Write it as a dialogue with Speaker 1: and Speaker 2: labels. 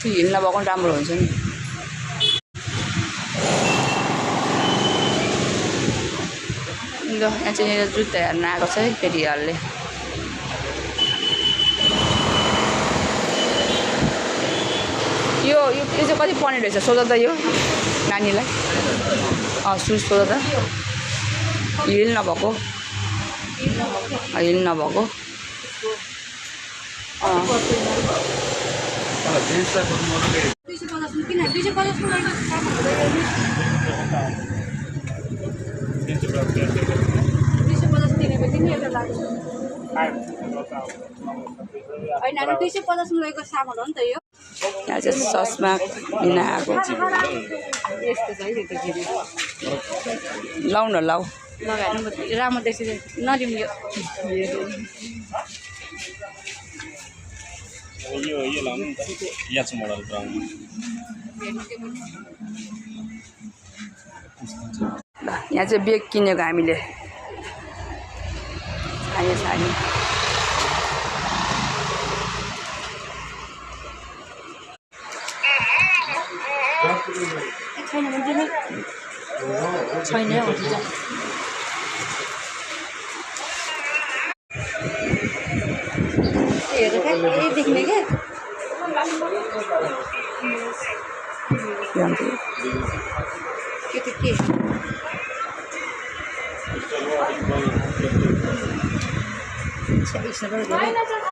Speaker 1: त्यो हिल नभएको पनि राम्रो हुन्छ नि। ल यहाँ चाहिँ यहाँ जुत्ता हेर्न आएको छ है केटीहरूले। यो चाहिँ कति पर्ने रहेछ सोध त यो नानीलाई। सुज सोध त हिल नभएको। हिल नभएको यहाँ चाहिँ ससमा किन आएको। लाउ न लाउ राम्रो देख्छ नदिउँ यो।
Speaker 2: ये लाउनु नि त याच मोडल ब्राउन।
Speaker 1: ल यहाँ चाहिँ बेग किनेको हामीले। साडी छैन देख्ने क्या के